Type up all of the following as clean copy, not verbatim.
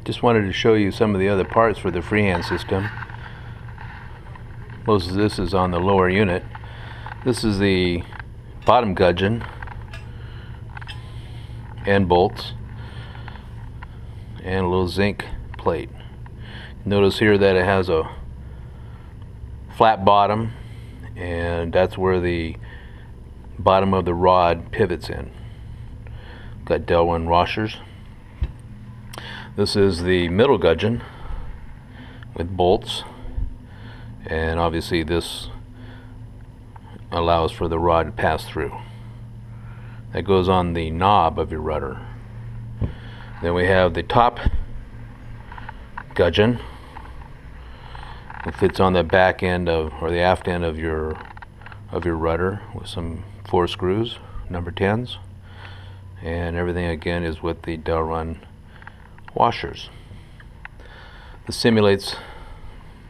Just wanted to show you some of the other parts for the freehand system. Most of this is on the lower unit. This is the bottom gudgeon and bolts and a little zinc plate. Notice here that it has a flat bottom, and that's where the bottom of the rod pivots in. Got Delrin washers. This is the middle gudgeon with bolts, and obviously this allows for the rod to pass through. That goes on the knob of your rudder. Then we have the top gudgeon. It fits on the back end of, or the aft end of your rudder with some 4 screws, number 10s, and everything again is with the Delrin washers. This simulates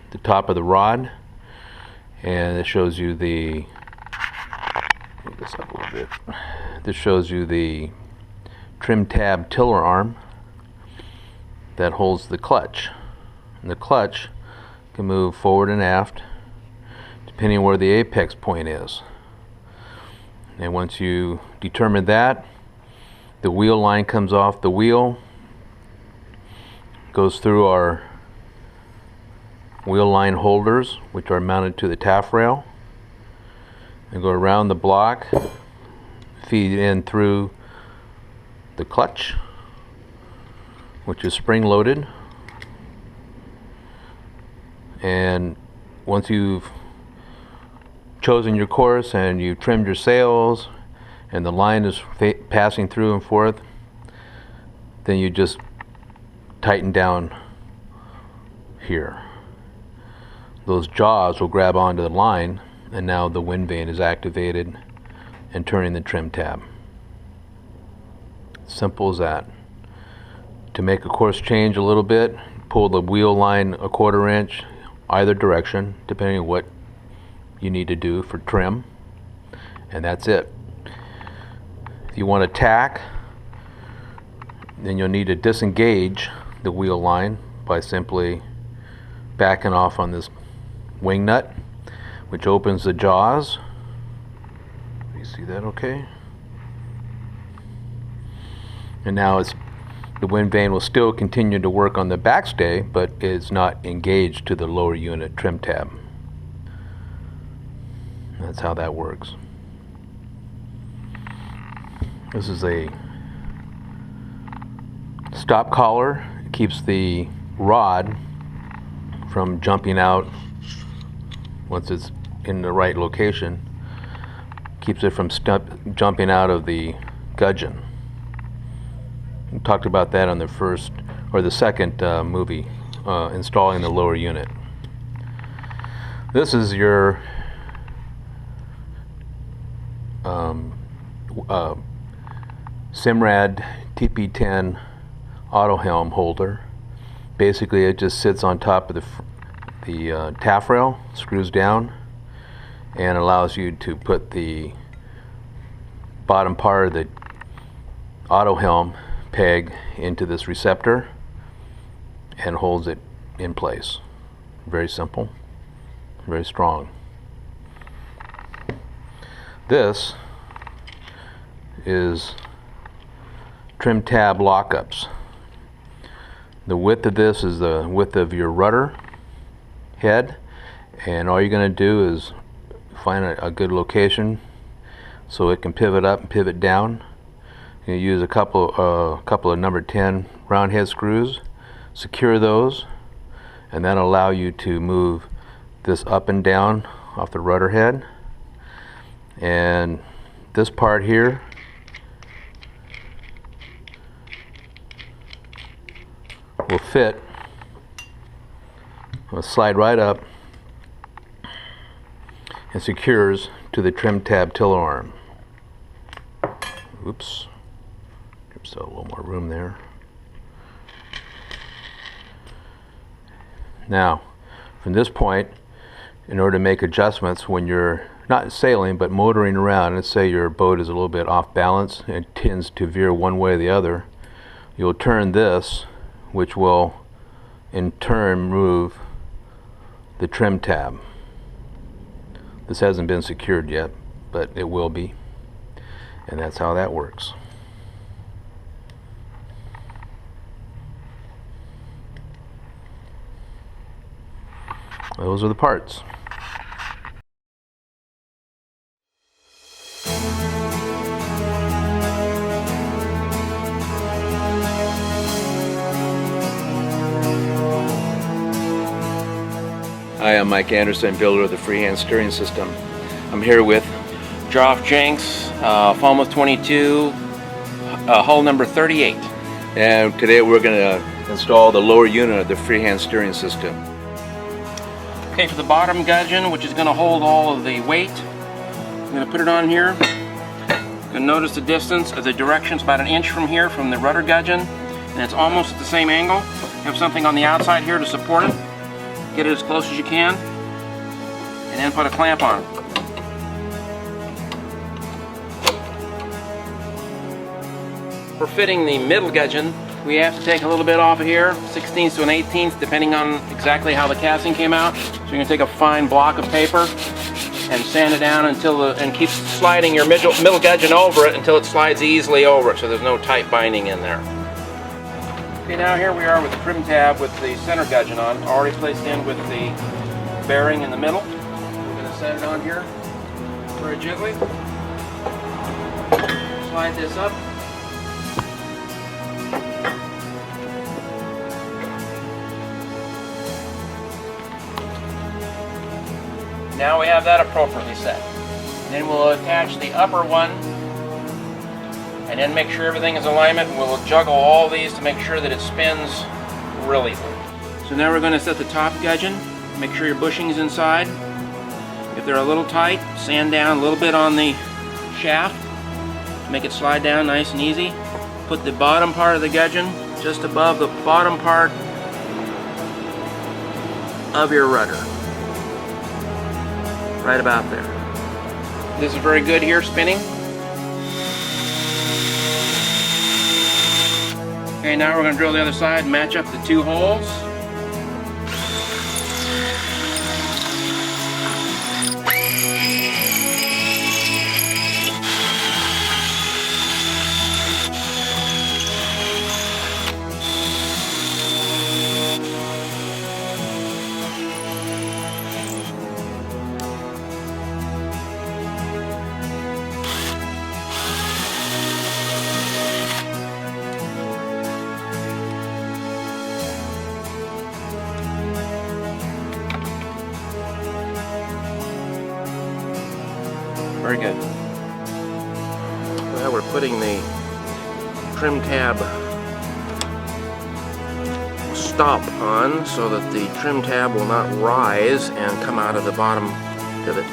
the top of the rod, and it shows you the, move this up a little bit. This shows you the trim tab tiller arm that holds the clutch. And the clutch can move forward and aft depending on where the apex point is. And once you determine that, the wheel line comes off the wheel, goes through our wheel line holders, which are mounted to the taffrail, and go around the block, feed in through the clutch, which is spring loaded. And once you've chosen your course and you've trimmed your sails and the line is passing through and forth, then you just tighten down here. Those jaws will grab onto the line, and now the wind vane is activated and turning the trim tab. Simple as that. To make a course change a little bit, pull the wheel line a 1/4 inch either direction, depending on what you need to do for trim, and that's it. If you want to tack, then you'll need to disengage the wheel line by simply backing off on this wing nut, which opens the jaws. You see that okay? And now the wind vane will still continue to work on the backstay, but it's not engaged to the lower unit trim tab. That's how that works. This is a stop collar. It keeps the rod from jumping out once it's in the right location. Keeps it from jumping out of the gudgeon. We talked about that on the first or the second movie, installing the lower unit. This is your Simrad TP10 auto helm holder. Basically, it just sits on top of the taffrail, screws down, and allows you to put the bottom part of the auto helm peg into this receptor and holds it in place. Very simple, very strong. This is trim tab lockups. The width of this is the width of your rudder head, and all you're going to do is find a good location so it can pivot up and pivot down. You use a couple of number 10 round head screws, secure those, and that'll allow you to move this up and down off the rudder head. And this part here will fit. It'll slide right up and secures to the trim tab tiller arm. Oops. So a little more room there. Now, from this point, in order to make adjustments when you're not sailing but motoring around, let's say your boat is a little bit off balance and tends to veer one way or the other, you'll turn this which will in turn remove the trim tab. This hasn't been secured yet, but it will be, and that's how that works. Those are the parts. Hi, I'm Mike Anderson, builder of the Freehand Steering System. I'm here with Joff Jenks, Falmouth 22, hull number 38. And today we're going to install the lower unit of the Freehand Steering System. Okay, for the bottom gudgeon, which is going to hold all of the weight, I'm going to put it on here. You can notice the distance of the direction is about an inch from here from the rudder gudgeon, and it's almost at the same angle. You have something on the outside here to support it. Get it as close as you can, and then put a clamp on it. For fitting the middle gudgeon, we have to take a little bit off of here, 1/16 to an 1/18, depending on exactly how the casting came out. So you're going to take a fine block of paper and sand it down and keep sliding your middle gudgeon over it until it slides easily over it, so there's no tight binding in there. Okay, now here we are with the trim tab with the center gudgeon on, already placed in with the bearing in the middle. We're going to set it on here very gently. Slide this up. Now we have that appropriately set. Then we'll attach the upper one and then make sure everything is in alignment, and we'll juggle all these to make sure that it spins really well. So now we're going to set the top gudgeon. Make sure your bushing is inside. If they're a little tight, sand down a little bit on the shaft. Make it slide down nice and easy. Put the bottom part of the gudgeon just above the bottom part of your rudder. Right about there. This is very good here, spinning. Okay, now we're going to drill the other side, match up the two holes. Very good. Well, we're putting the trim tab stop on so that the trim tab will not rise and come out of the bottom pivot.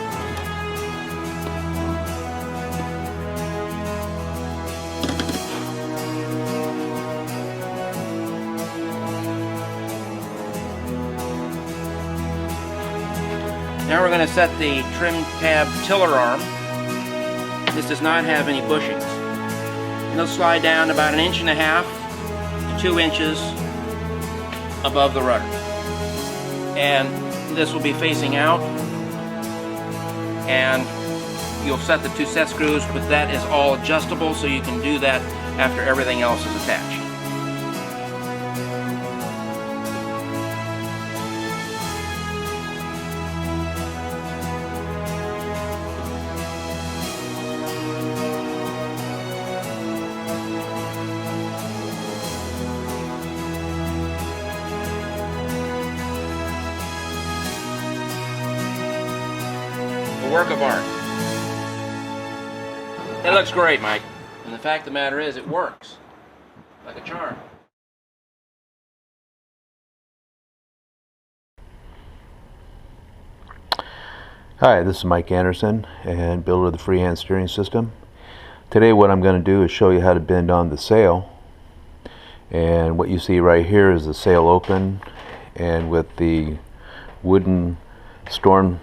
Now we're going to set the trim tab tiller arm. This does not have any bushings. And it'll slide down about 1.5 to 2 inches above the rudder. And this will be facing out. And you'll set the 2 set screws, but that is all adjustable, so you can do that after everything else is attached. Work of art. It looks great, Mike. And the fact of the matter is, it works like a charm. Hi, this is Mike Anderson, and builder of the Freehand Steering System. Today what I'm going to do is show you how to bend on the sail. And what you see right here is the sail open, and with the wooden storm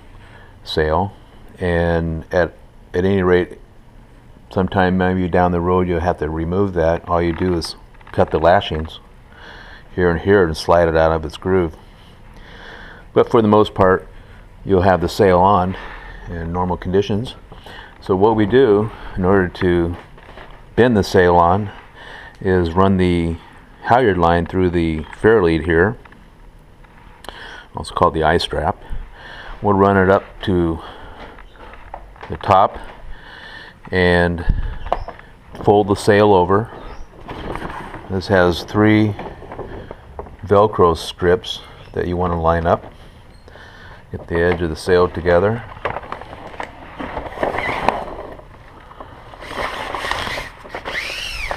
sail. And at any rate, sometime maybe down the road you'll have to remove that. All you do is cut the lashings, here and here and slide it out of its groove. But for the most part, you'll have the sail on in normal conditions. So what we do in order to bend the sail on is run the halyard line through the fair lead here, also called the eye strap. We'll run it up to the top and fold the sail over. This has 3 Velcro strips that you want to line up. Get the edge of the sail together.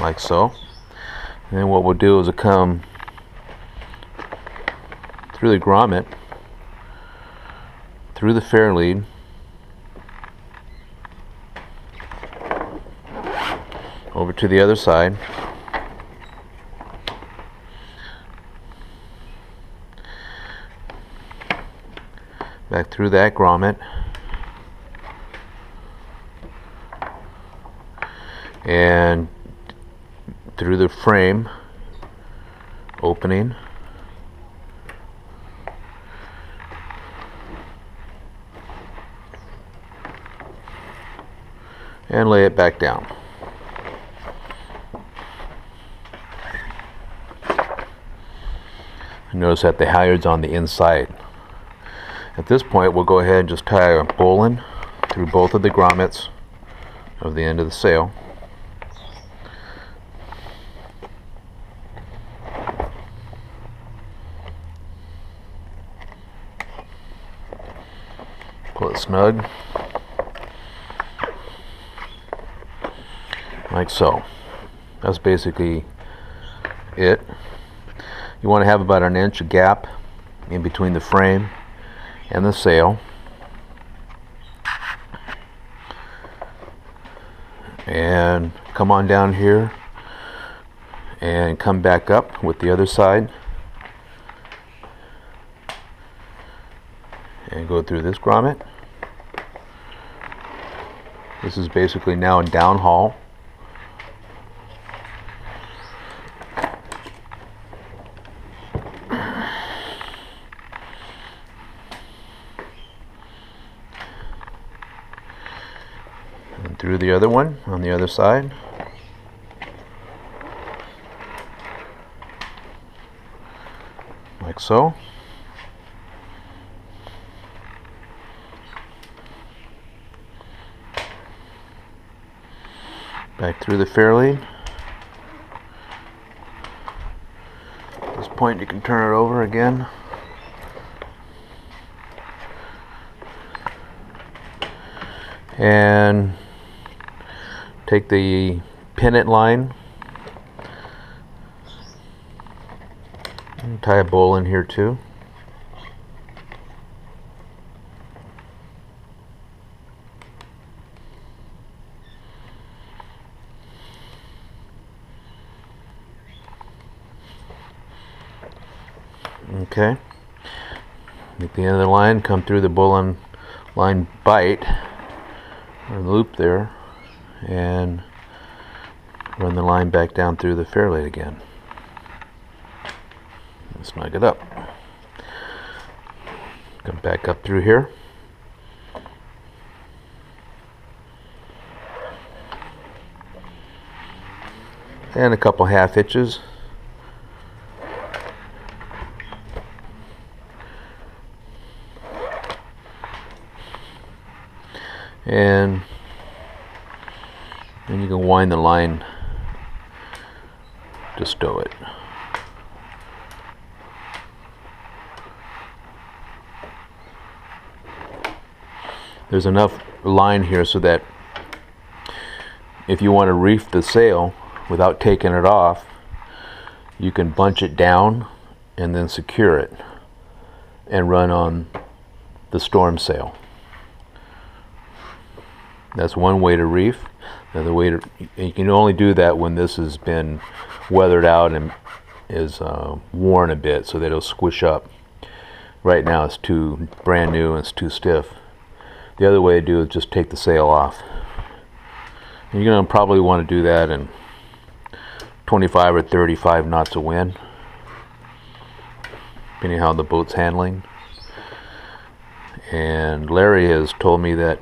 Like so. And then what we'll do is come through the grommet, through the fair lead, over to the other side, back through that grommet, and through the frame opening, and lay it back down. Notice that the halyard's on the inside. At this point, we'll go ahead and just tie a bowline through both of the grommets of the end of the sail. Pull it snug, like so. That's basically it. You want to have about an inch of gap in between the frame and the sail. And come on down here and come back up with the other side and go through this grommet. This is basically now a downhaul. And through the other one on the other side. Like so. Back through the fair lead. At this point you can turn it over again. And take the pennant line and tie a bowl in here too. Okay. At the end of the line, come through the bowline line bite or loop there, and run the line back down through the fair lead again. And snug it up. Come back up through here. And a couple half hitches. And then you can wind the line to stow it. There's enough line here so that if you want to reef the sail without taking it off, you can bunch it down and then secure it and run on the storm sail. That's one way to reef. Another way to, you can only do that when this has been weathered out and is worn a bit so that it'll squish up. Right now it's too brand new and it's too stiff. The other way to do it is just take the sail off. And you're going to probably want to do that in 25 or 35 knots of wind. depending how the boat's handling. And Larry has told me that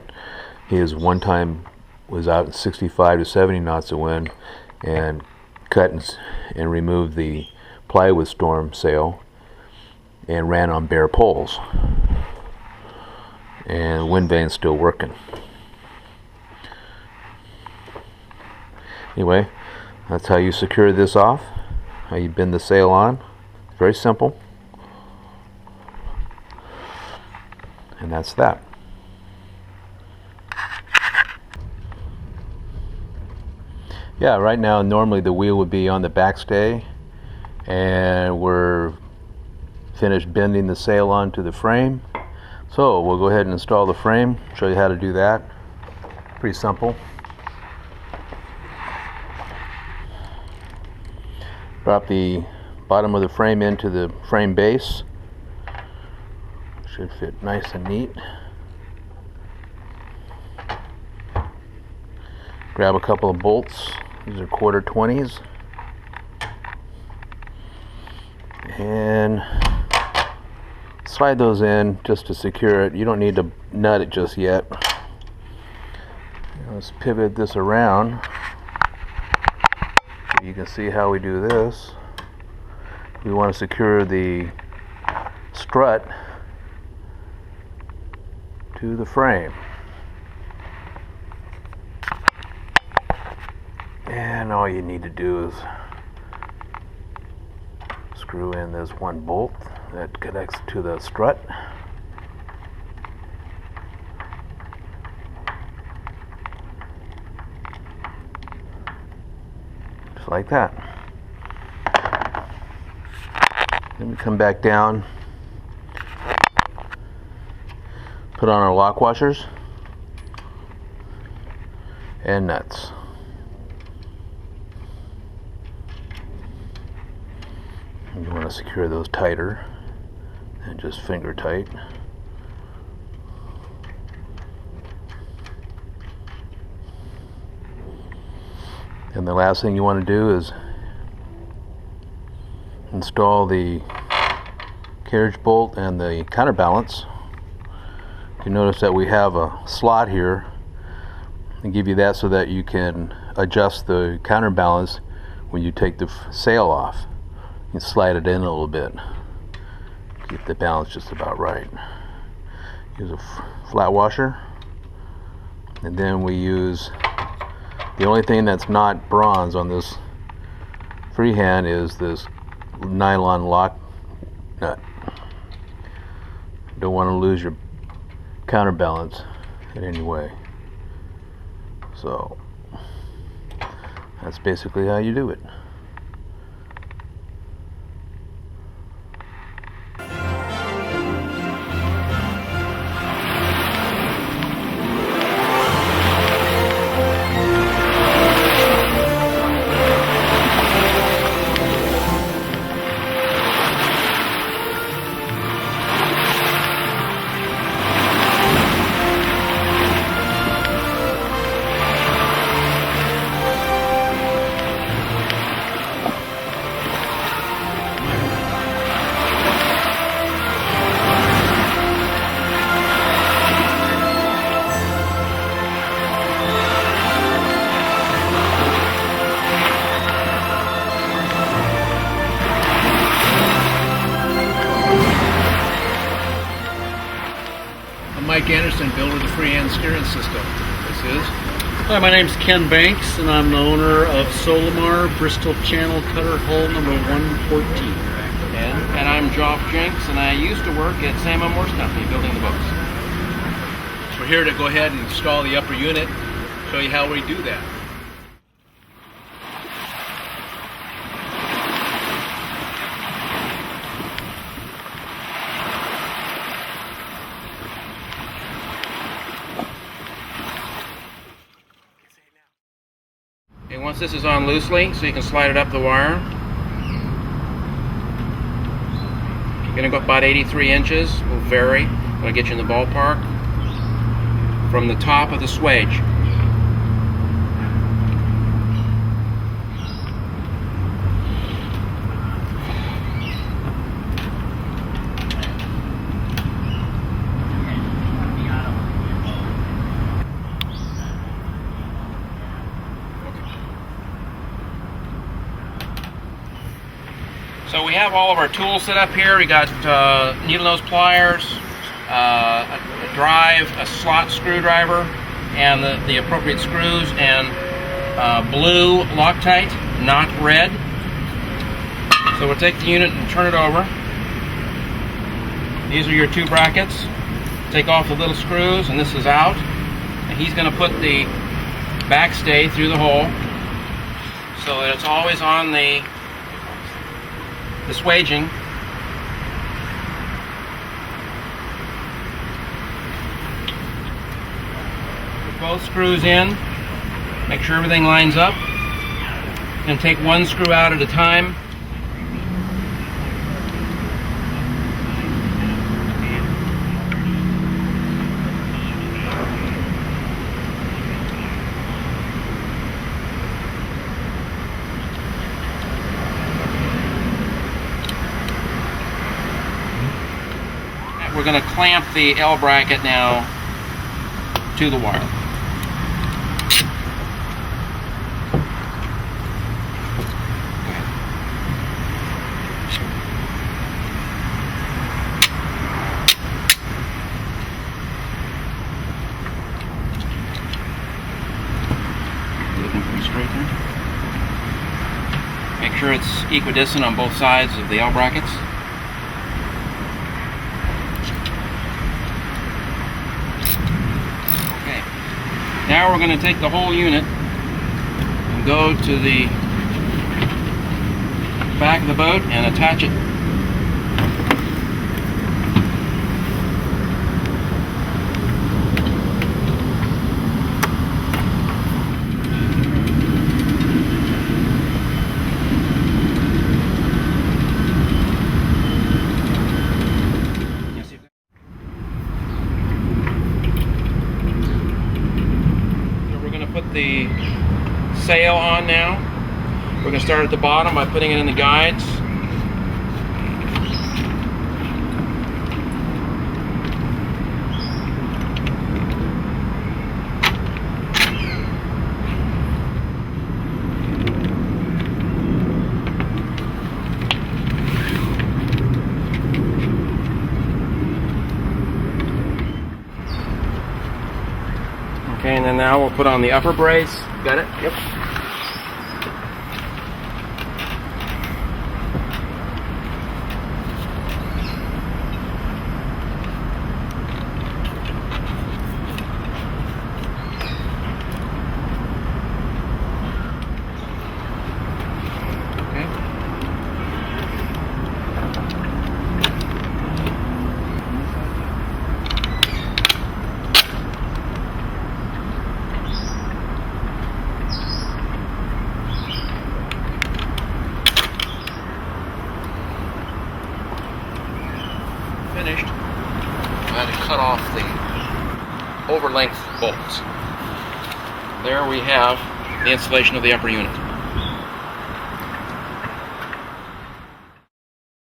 he has one time was out at 65 to 70 knots of wind and cut and removed the plywood storm sail and ran on bare poles, and wind vane's still working. Anyway, that's how you secure this off, how you bend the sail on. Very simple. And that's that. Yeah, right now normally the wheel would be on the backstay, and we're finished bending the sail onto the frame. So we'll go ahead and install the frame, show you how to do that. Pretty simple. Drop the bottom of the frame into the frame base. Should fit nice and neat. Grab a couple of bolts. These are 1/4 20s. And slide those in just to secure it. You don't need to nut it just yet. Let's pivot this around. You can see how we do this. We want to secure the strut to the frame. And all you need to do is screw in this one bolt that connects to the strut. Just like that. Then we come back down, put on our lock washers and nuts. You want to secure those tighter than just finger tight. And the last thing you want to do is install the carriage bolt and the counterbalance. You notice that we have a slot here and give you that so that you can adjust the counterbalance when you take the sail off. You can slide it in a little bit, keep the balance just about right. Use a flat washer, and then we use the only thing that's not bronze on this freehand is this nylon lock nut. Don't want to lose your counterbalance in any way. So that's basically how you do it. Anderson, builder of the Freehand Steering System. This is? Hi, my name's Ken Banks, and I'm the owner of Solimar Bristol Channel Cutter hull number 114. And I'm Joff Jenks, and I used to work at Sam & Moore's company building the boats. We're here to go ahead and install the upper unit, show you how we do that. Okay, once this is on loosely, so you can slide it up the wire. You're going to go up about 83 inches. Will vary. I'm going to get you in the ballpark. From the top of the swage. So we have all of our tools set up here. We got needle nose pliers, a drive, a slot screwdriver, and the appropriate screws, and blue Loctite, not red. So we'll take the unit and turn it over. These are your two brackets. Take off the little screws, and this is out. And he's going to put the backstay through the hole so that it's always on the swaging. Put both screws in, make sure everything lines up, and take one screw out at a time. We're going to clamp the L bracket now to the wire. Go ahead. Looking pretty straight there. Make sure it's equidistant on both sides of the L brackets. Now we're going to take the whole unit and go to the back of the boat and attach it. Put the sail on now. We're going to start at the bottom by putting it in the guides. Okay, and then now we'll put on the upper brace. Got it? Yep. Finished. I had to cut off the over-length bolts. There we have the installation of the upper unit.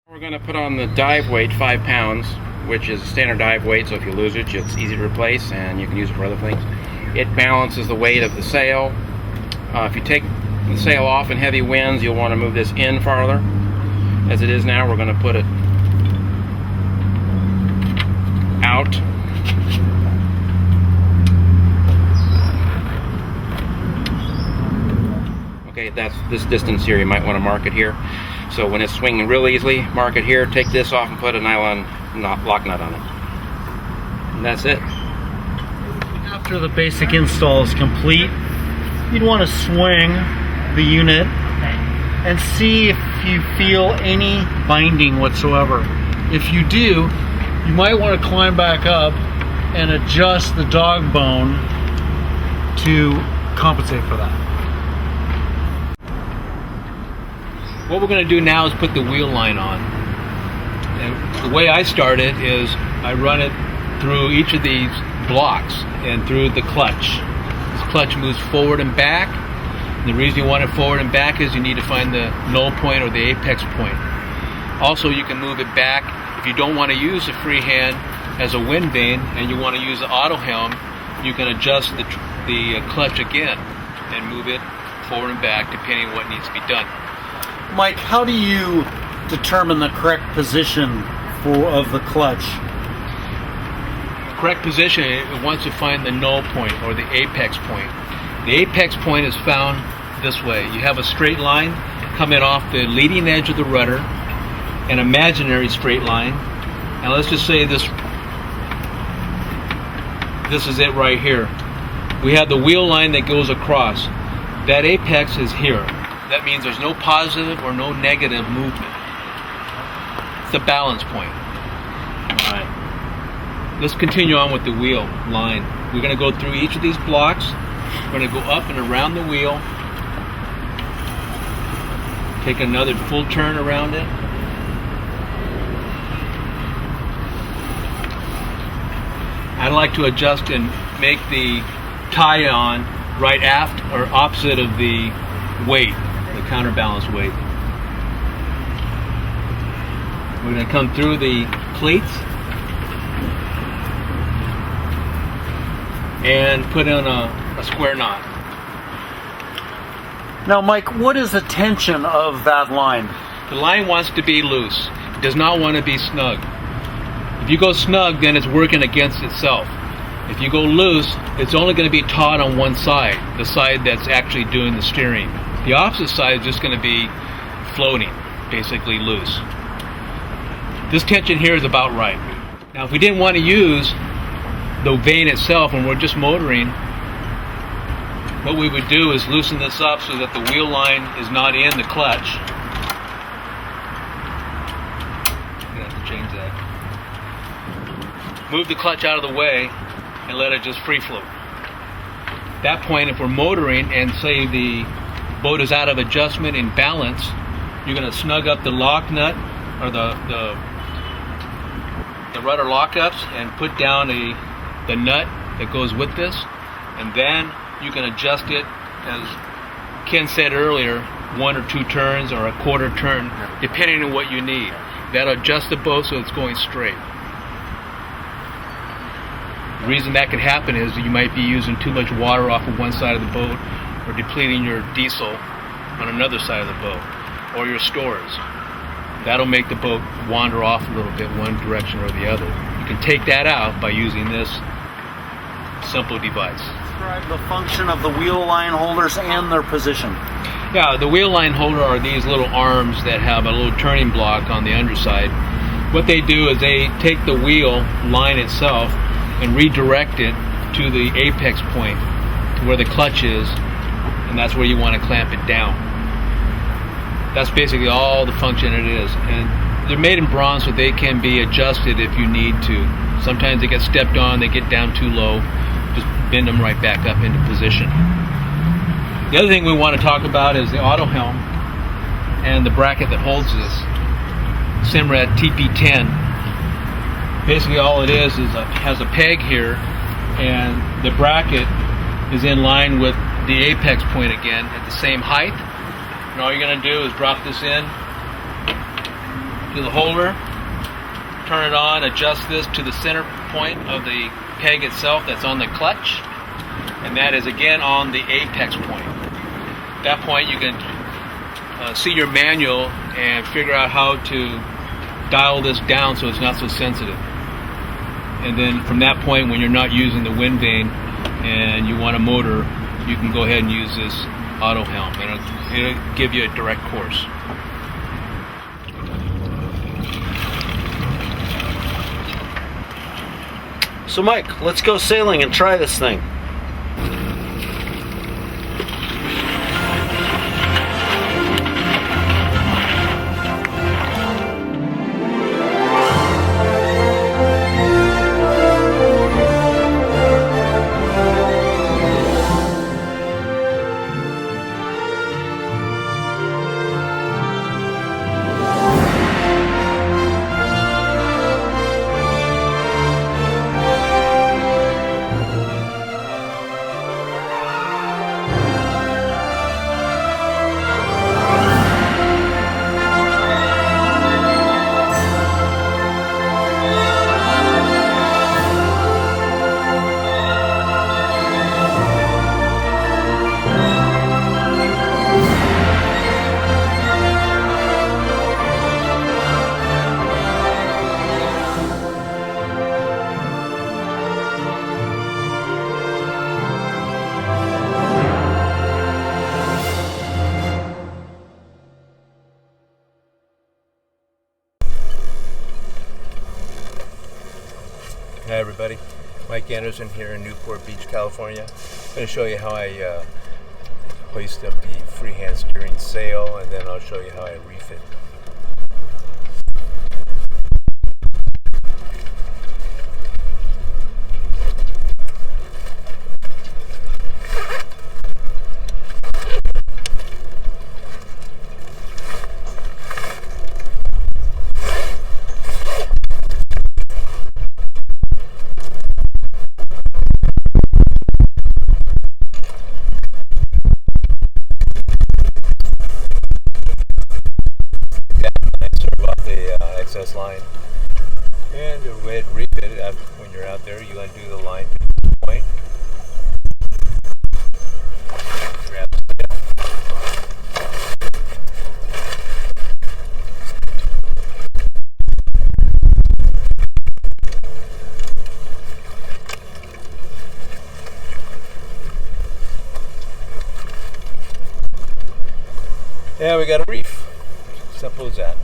We're going to put on the dive weight, 5 pounds, which is a standard dive weight, so if you lose it, it's easy to replace and you can use it for other things. It balances the weight of the sail. If you take the sail off in heavy winds, you'll want to move this in farther. As it is now, we're going to put it out. Okay, that's this distance here. You might want to mark it here. So when it's swinging real easily, mark it here, take this off and put a nylon lock nut on it. And that's it. After the basic install is complete, you'd want to swing the unit and see if you feel any binding whatsoever. If you do, you might want to climb back up and adjust the dog bone to compensate for that. What we're going to do now is put the wheel line on. And the way I start it is I run it through each of these blocks and through the clutch. This clutch moves forward and back. And the reason you want it forward and back is you need to find the null point or the apex point. Also, you can move it back if you don't want to use the freehand as a wind vane and you want to use the auto helm. You can adjust the clutch again and move it forward and back depending on what needs to be done. Mike, how do you determine the correct position of the clutch? Correct position, it wants to find the null point or the apex point. The apex point is found this way. You have a straight line coming off the leading edge of the rudder, an imaginary straight line, and let's just say this is it right here. We have the wheel line that goes across. That apex is here. That means there's no positive or no negative movement. It's the balance point. All right. Let's continue on with the wheel line. We're going to go through each of these blocks. We're going to go up and around the wheel. Take another full turn around it. I'd like to adjust and make the tie-on right aft or opposite of the weight, the counterbalance weight. We're going to come through the cleats and put in a square knot. Now, Mike, what is the tension of that line? The line wants to be loose. It does not want to be snug. If you go snug, then it's working against itself. If you go loose, it's only going to be taut on one side, the side that's actually doing the steering. The opposite side is just going to be floating, basically loose. This tension here is about right. Now, if we didn't want to use the vane itself and we're just motoring, what we would do is loosen this up so that the wheel line is not in the clutch. I'm going to have to change that. Move the clutch out of the way and let it just free float. At that point, if we're motoring and say the boat is out of adjustment in balance, you're going to snug up the lock nut or the rudder lockups and put down the nut that goes with this, and then you can adjust it, as Ken said earlier, 1 or 2 turns or a quarter turn, depending on what you need. That'll adjust the boat so it's going straight. The reason that can happen is that you might be using too much water off of one side of the boat or depleting your diesel on another side of the boat or your stores. That'll make the boat wander off a little bit one direction or the other. You can take that out by using this simple device. Describe the function of the wheel line holders and their position. Yeah, the wheel line holder are these little arms that have a little turning block on the underside. What they do is they take the wheel line itself and redirect it to the apex point, to where the clutch is, and that's where you want to clamp it down. That's basically all the function it is. And they're made in bronze so they can be adjusted if you need to. Sometimes they get stepped on, they get down too low, just bend them right back up into position. The other thing we want to talk about is the auto helm and the bracket that holds this. Simrad TP10. Basically all it is has a peg here, and the bracket is in line with the apex point again at the same height. And all you're going to do is drop this in to the holder, turn it on, adjust this to the center point of the peg itself that's on the clutch, and that is again on the apex point. At that point you can see your manual and figure out how to dial this down so it's not so sensitive. And then from that point, when you're not using the wind vane and you want a motor, you can go ahead and use this auto helm, and it'll give you a direct course. So Mike, let's go sailing and try this thing. everybody, Mike Anderson here in Newport Beach, California. I'm going to show you how I hoist up the freehand steering sail, and then I'll show you how I refit. Excess line, and to go ahead and refit it. When you're out there, you undo the line to this point, grab the yeah, we got a reef. Simple as that.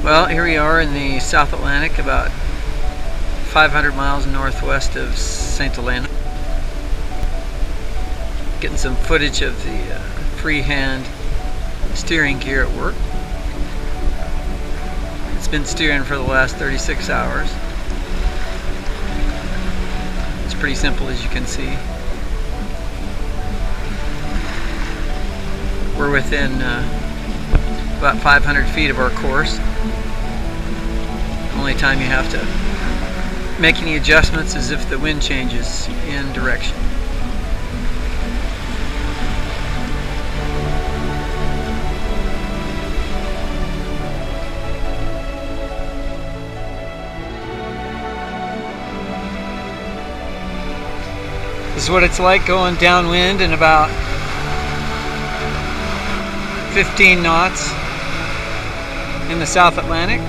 Well, here we are in the South Atlantic, about 500 miles northwest of St. Helena. Getting some footage of the freehand steering gear at work. It's been steering for the last 36 hours. It's pretty simple, as you can see. We're within about 500 feet of our course. Only time you have to make any adjustments is if the wind changes in direction. This is what it's like going downwind in about 15 knots in the South Atlantic.